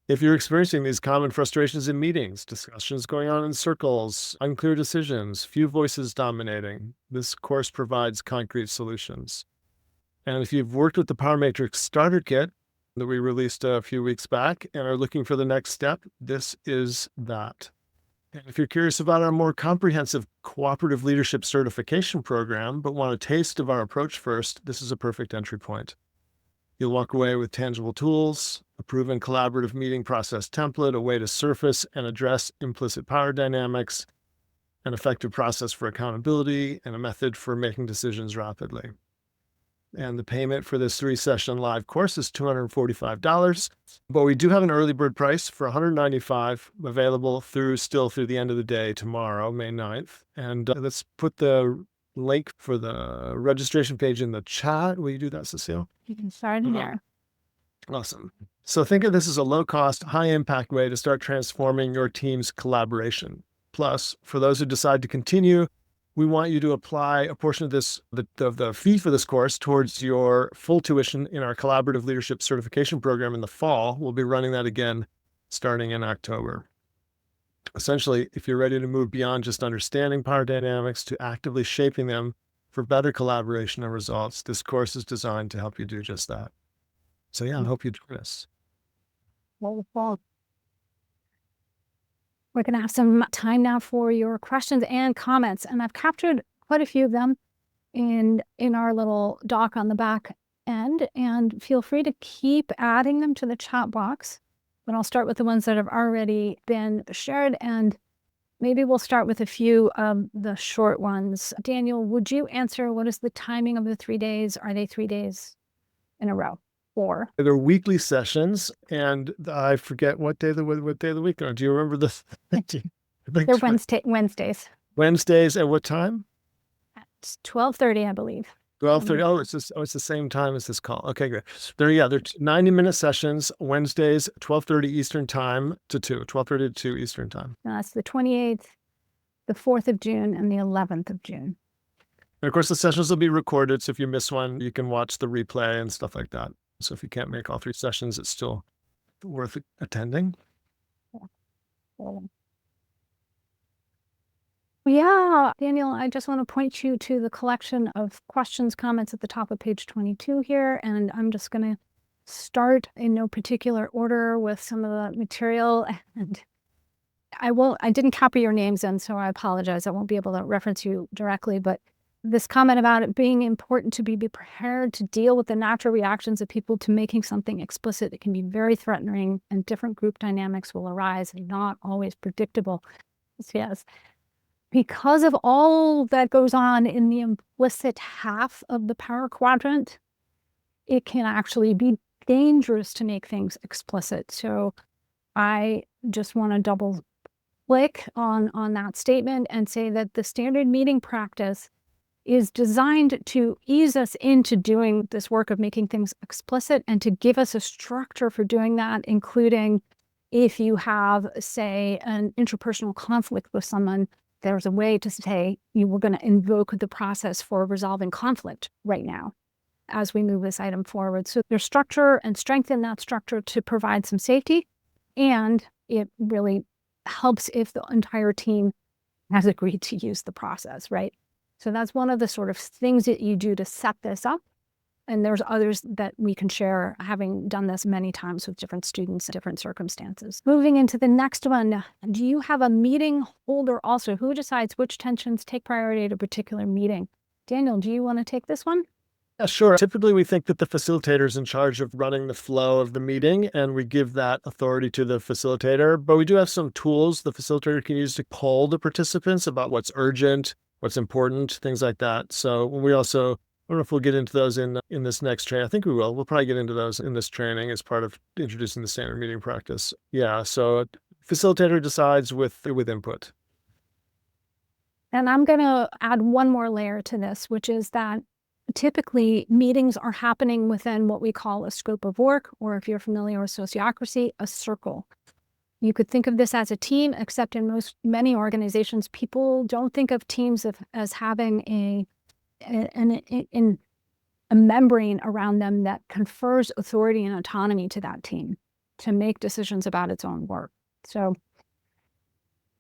B: If you're experiencing these common frustrations in meetings, discussions going on in circles, unclear decisions, few voices dominating, this course provides concrete solutions. And if you've worked with the Power Matrix Starter Kit that we released a few weeks back and are looking for the next step, this is that. And if you're curious about our more comprehensive cooperative leadership certification program, but want a taste of our approach first, this is a perfect entry point. You'll walk away with tangible tools, a proven collaborative meeting process template, a way to surface and address implicit power dynamics, an effective process for accountability, and a method for making decisions rapidly. And the payment for this 3-session live course is $245, but we do have an early bird price for $195 available still through the end of the day tomorrow, May 9th. And let's put the link for the registration page in the chat. Will you do that, Cecile?
A: You can start in there.
B: Awesome. So think of this as a low-cost, high-impact way to start transforming your team's collaboration. Plus, for those who decide to continue, we want you to apply a portion of this, the fee for this course, towards your full tuition in our collaborative leadership certification program in the fall. We'll be running that again starting in October. Essentially, if you're ready to move beyond just understanding power dynamics to actively shaping them for better collaboration and results, this course is designed to help you do just that. So yeah, I hope you join us.
A: Wonderful. We're going to have some time now for your questions and comments, and I've captured quite a few of them in our little doc on the back end, and feel free to keep adding them to the chat box. But I'll start with the ones that have already been shared, and maybe we'll start with a few of the short ones. Daniel, would you answer what is the timing of the 3 days? Are they 3 days in a row? Or
B: they're weekly sessions, and I forget what day of the week are. Do you remember this?
A: They're Wednesdays.
B: Wednesdays at what time?
A: At 12:30, I believe.
B: 12:30. Oh, it's the same time as this call. Okay, good. They're 90-minute sessions, Wednesdays, 12:30 Eastern time to 2, 12:30 to 2 Eastern time.
A: That's the 28th, the 4th of June, and the 11th of June.
B: And of course, the sessions will be recorded, so if you miss one, you can watch the replay and stuff like that. So if you can't make all 3 sessions, it's still worth attending.
A: Yeah, Daniel, I just want to point you to the collection of questions, comments at the top of page 22 here, and I'm just going to start in no particular order with some of the material. And I didn't copy your names in, so I apologize. I won't be able to reference you directly, but this comment about it being important to be prepared to deal with the natural reactions of people to making something explicit. It can be very threatening, and different group dynamics will arise and not always predictable. Yes. Because of all that goes on in the implicit half of the power quadrant, it can actually be dangerous to make things explicit. So I just want to double click on that statement and say that the standard meeting practice is designed to ease us into doing this work of making things explicit and to give us a structure for doing that, including if you have, say, an interpersonal conflict with someone, there's a way to say you were going to invoke the process for resolving conflict right now as we move this item forward. So there's structure, and strengthen that structure to provide some safety, and it really helps if the entire team has agreed to use the process, right? So that's one of the sort of things that you do to set this up. And there's others that we can share, having done this many times with different students, different circumstances. Moving into the next one, do you have a meeting holder also? Who decides which tensions take priority at a particular meeting? Daniel, do you want to take this one?
B: Yeah, sure. Typically, we think that the facilitator is in charge of running the flow of the meeting, and we give that authority to the facilitator. But we do have some tools the facilitator can use to poll the participants about what's urgent, what's important, things like that. So we also, I don't know if we'll get into those in this next training. I think we will. We'll probably get into those in this training as part of introducing the standard meeting practice. Yeah. So facilitator decides with input.
A: And I'm going to add one more layer to this, which is that typically meetings are happening within what we call a scope of work, or if you're familiar with sociocracy, a circle. You could think of this as a team, except in many organizations, people don't think of teams as having a membrane around them that confers authority and autonomy to that team to make decisions about its own work. So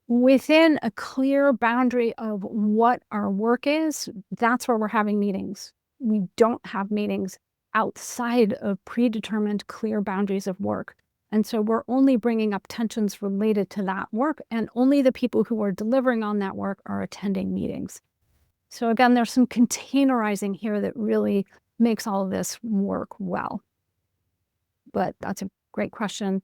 A: within a clear boundary of what our work is, that's where we're having meetings. We don't have meetings outside of predetermined clear boundaries of work. And so we're only bringing up tensions related to that work, and only the people who are delivering on that work are attending meetings. So again, there's some containerizing here that really makes all of this work well. But that's a great question.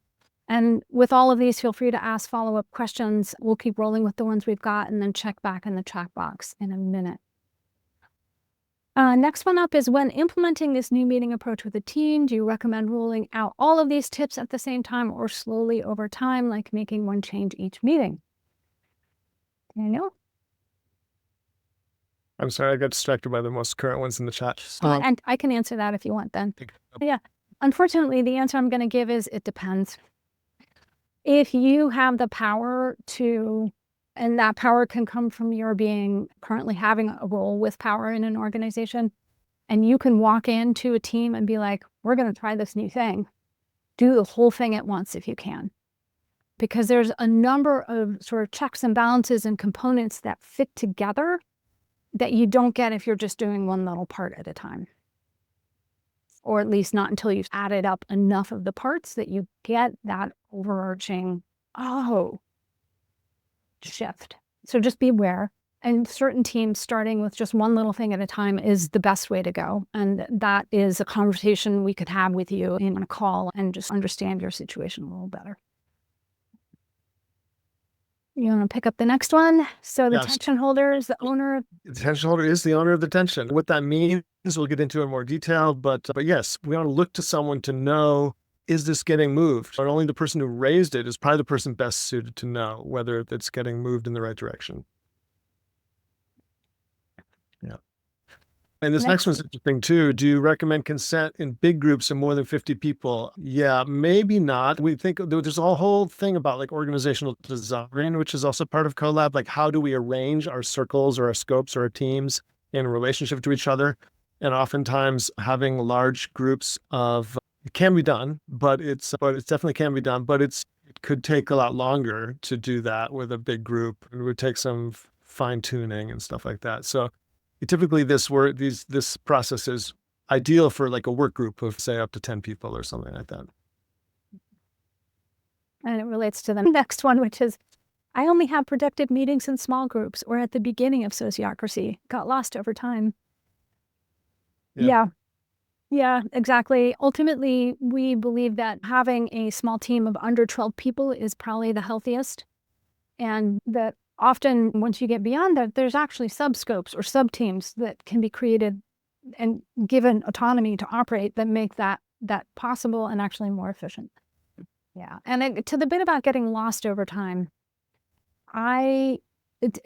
A: And with all of these, feel free to ask follow-up questions. We'll keep rolling with the ones we've got and then check back in the chat box in a minute. Next one up is, when implementing this new meeting approach with a team, do you recommend rolling out all of these tips at the same time or slowly over time, like making one change each meeting? Daniel?
B: I'm sorry, I got distracted by the most current ones in the chat.
A: And I can answer that if you want then. Yeah. Unfortunately, the answer I'm going to give is it depends. If you have the power to, and that power can come from your being currently having a role with power in an organization, and you can walk into a team and be like, we're going to try this new thing. Do the whole thing at once if you can. Because there's a number of sort of checks and balances and components that fit together that you don't get if you're just doing one little part at a time. Or at least not until you've added up enough of the parts that you get that overarching, shift. So just be aware. And certain teams, starting with just one little thing at a time is the best way to go. And that is a conversation we could have with you in a call and just understand your situation a little better. You want to pick up the next one? So the tension holder is the owner.
B: The tension holder is the owner of the tension. What that means, we'll get into in more detail, but yes, we want to look to someone to know, is this getting moved? Not only the person who raised it is probably the person best suited to know whether it's getting moved in the right direction. Yeah. And this next one's interesting too. Do you recommend consent in big groups of more than 50 people? Yeah, maybe not. We think there's a whole thing about like organizational design, which is also part of CoLab. Like, how do we arrange our circles or our scopes or our teams in relationship to each other? And oftentimes having large groups of, it can be done, but it definitely can be done, but it could take a lot longer to do that with a big group. It would take some fine tuning and stuff like that. So typically this process is ideal for like a work group of say up to 10 people or something like that.
A: And it relates to the next one, which is, I only have productive meetings in small groups or at the beginning of sociocracy. Got lost over time. Yeah, exactly. Ultimately, we believe that having a small team of under 12 people is probably the healthiest. And that often once you get beyond that, there's actually sub-scopes or sub-teams that can be created and given autonomy to operate that make that possible and actually more efficient. Yeah. And to the bit about getting lost over time, it's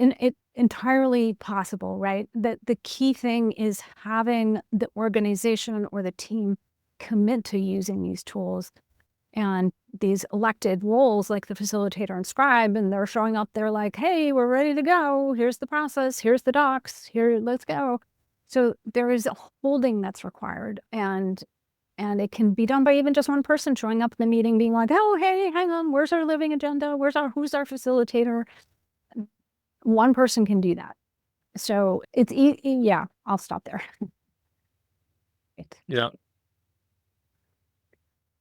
A: entirely possible, right? That the key thing is having the organization or the team commit to using these tools. And these elected roles like the facilitator and scribe, and they're showing up, they're like, hey, we're ready to go. Here's the process. Here's the docs. Here, let's go. So there is a holding that's required. And it can be done by even just one person showing up in the meeting being like, oh, hey, hang on. Where's our living agenda? Who's our facilitator? One person can do that. So it's, yeah, I'll stop there.
B: Yeah.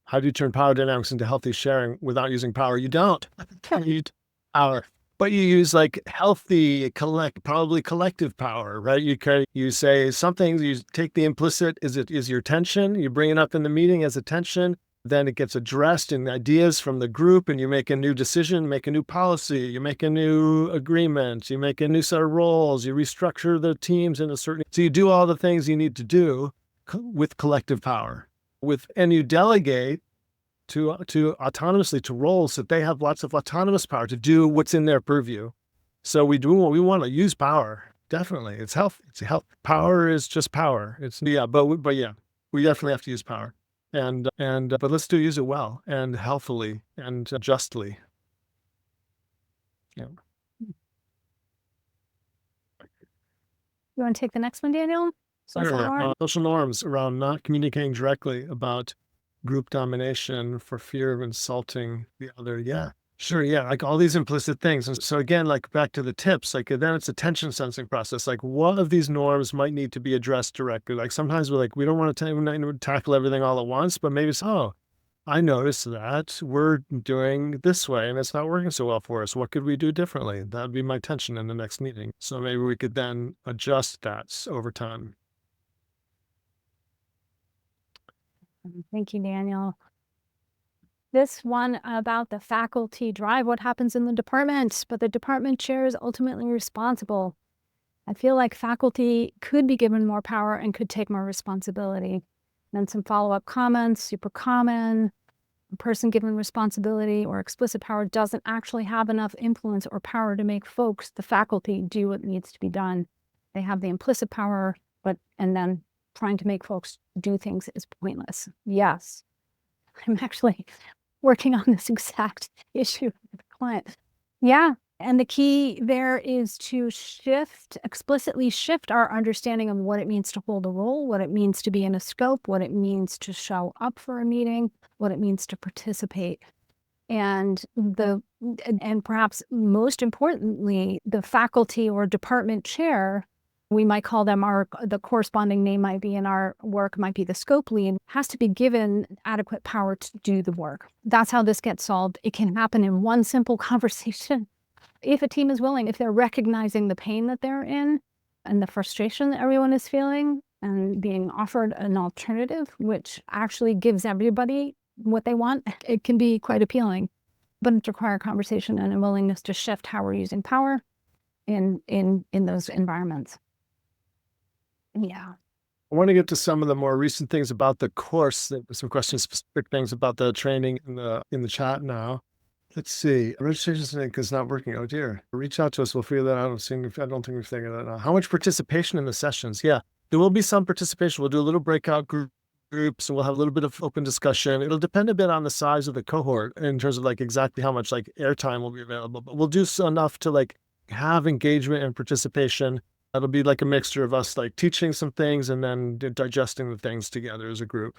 B: How do you turn power dynamics into healthy sharing without using power? You don't. You use power, but you use like healthy, probably collective power, right? You say something. You take the implicit is your tension. You bring it up in the meeting as a tension. Then it gets addressed in ideas from the group, and you make a new decision, make a new policy, you make a new agreement, you make a new set of roles, you restructure the teams in a certain. So you do all the things you need to do with collective power. And you delegate to autonomously to roles that they have lots of autonomous power to do what's in their purview. So we want to use power. Definitely. It's health. Power is just power. But yeah, we definitely have to use power. But let's use it well and healthily and justly. Yeah.
A: You want to take the next one, Daniel?
B: Social norms around not communicating directly about group domination for fear of insulting the other. Yeah, sure. Yeah, like all these implicit things. And so again, like back to the tips, like then it's a tension sensing process. Like what of these norms might need to be addressed directly? Like sometimes we don't want to tackle everything all at once, but maybe it's, I noticed that we're doing this way and it's not working so well for us. What could we do differently? That'd be my tension in the next meeting. So maybe we could then adjust that over time.
A: Thank you, Daniel. This one about the faculty drive what happens in the department, but the department chair is ultimately responsible. I feel like faculty could be given more power and could take more responsibility. Then some follow-up comments, super common. A person given responsibility or explicit power doesn't actually have enough influence or power to make folks, the faculty, do what needs to be done. They have the implicit power, and then trying to make folks do things is pointless. Yes, I'm actually working on this exact issue with a client. Yeah, and the key there is to explicitly shift our understanding of what it means to hold a role, what it means to be in a scope, what it means to show up for a meeting, what it means to participate. And perhaps most importantly, the faculty or department chair, we might call them the corresponding name might be in our work, might be the scope lead, has to be given adequate power to do the work. That's how this gets solved. It can happen in one simple conversation. If a team is willing, if they're recognizing the pain that they're in and the frustration that everyone is feeling and being offered an alternative, which actually gives everybody what they want, it can be quite appealing. But it requires conversation and a willingness to shift how we're using power in those environments. Yeah.
B: I want to get to some of the more recent things about the course, some questions, specific things about the training in the chat now. Let's see. Registration link is not working. Oh dear. Reach out to us. We'll figure that out. I don't think we've figured that out. How much participation in the sessions? Yeah, there will be some participation. We'll do a little breakout groups and we'll have a little bit of open discussion. It'll depend a bit on the size of the cohort in terms of like exactly how much like airtime will be available, but we'll do enough to like have engagement and participation. That'll be like a mixture of us like teaching some things and then digesting the things together as a group.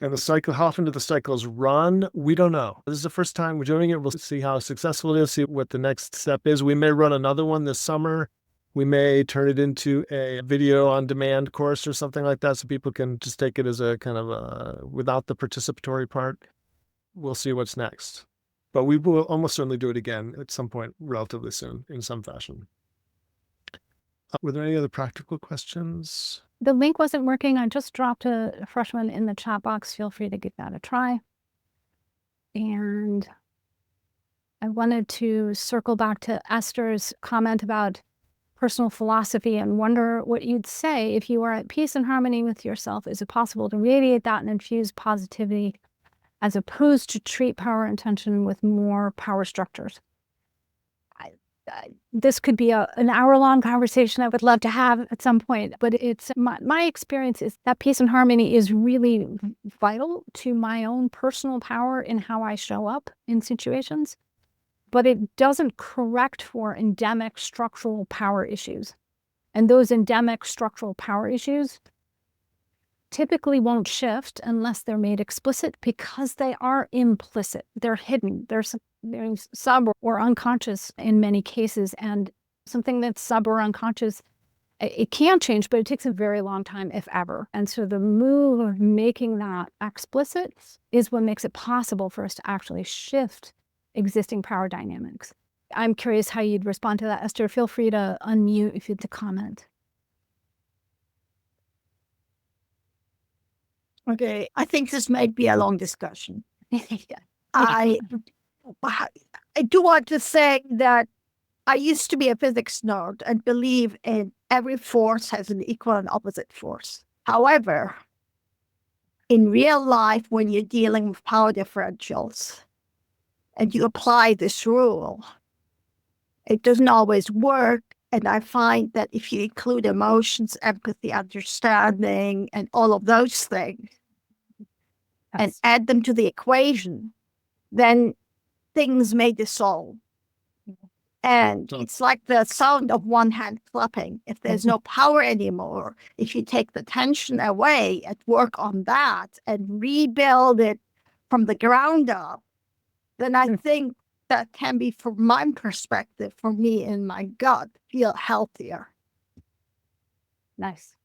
B: And the cycle, how often do the cycles run? We don't know. This is the first time we're doing it. We'll see how successful it is, see what the next step is. We may run another one this summer. We may turn it into a video on demand course or something like that so people can just take it as a kind of without the participatory part. We'll see what's next. But we will almost certainly do it again at some point relatively soon in some fashion. Were there any other practical questions?
A: The link wasn't working. I just dropped a fresh one in the chat box. Feel free to give that a try. And I wanted to circle back to Esther's comment about personal philosophy and wonder what you'd say if you were at peace and harmony with yourself. Is it possible to radiate that and infuse positivity as opposed to treat power and tension with more power structures? This could be an hour-long conversation I would love to have at some point, but it's my experience is that peace and harmony is really vital to my own personal power in how I show up in situations, but it doesn't correct for endemic structural power issues. And those endemic structural power issues typically won't shift unless they're made explicit because they are implicit. They're hidden. They're sub or unconscious in many cases. And something that's sub or unconscious, it can change, but it takes a very long time, if ever. And so the move of making that explicit is what makes it possible for us to actually shift existing power dynamics. I'm curious how you'd respond to that. Esther, feel free to unmute if you'd to comment.
C: Okay, I think this might be a long discussion. I do want to say that I used to be a physics nerd and believe in every force has an equal and opposite force. However, in real life, when you're dealing with power differentials and you apply this rule, it doesn't always work. And I find that if you include emotions, empathy, understanding, and all of those things, and add them to the equation, then things may dissolve. And it's like the sound of one hand clapping. If there's no power anymore, if you take the tension away and work on that and rebuild it from the ground up, then I think that can be, from my perspective, for me in my gut, feel healthier.
A: Nice.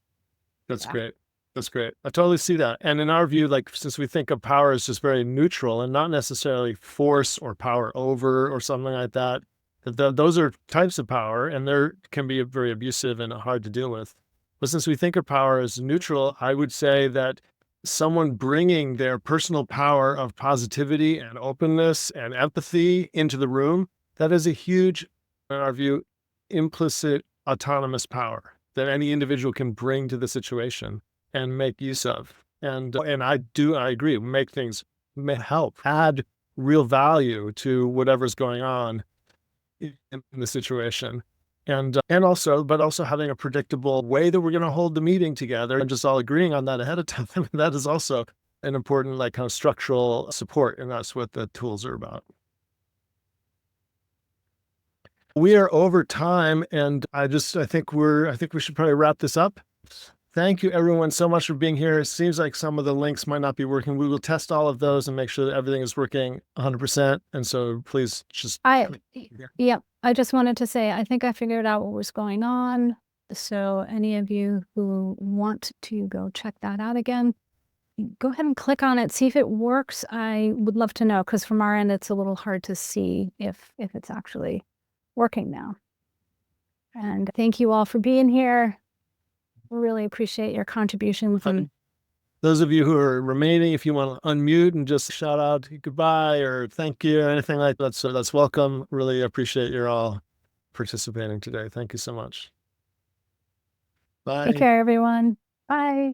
B: That's great. That's great. I totally see that. And in our view, like, since we think of power as just very neutral and not necessarily force or power over or something like that, those are types of power and they can be very abusive and hard to deal with. But since we think of power as neutral, I would say that someone bringing their personal power of positivity and openness and empathy into the room, that is a huge, in our view, implicit autonomous power that any individual can bring to the situation and make use of. And I agree, make things, help, add real value to whatever's going on in the situation. And also having a predictable way that we're going to hold the meeting together and just all agreeing on that ahead of time. That is also an important, like, kind of structural support. And that's what the tools are about. We are over time, and I think we should probably wrap this up. Thank you everyone so much for being here. It seems like some of the links might not be working. We will test all of those and make sure that everything is working 100%. And so please just.
A: I just wanted to say, I think I figured out what was going on. So any of you who want to go check that out again, go ahead and click on it, see if it works. I would love to know, because from our end, it's a little hard to see if it's actually working now. And thank you all for being here. Really appreciate your contributions. And
B: those of you who are remaining, if you want to unmute and just shout out goodbye or thank you or anything like that, so that's welcome. Really appreciate you all participating today. Thank you so much. Bye.
A: Take care, everyone. Bye.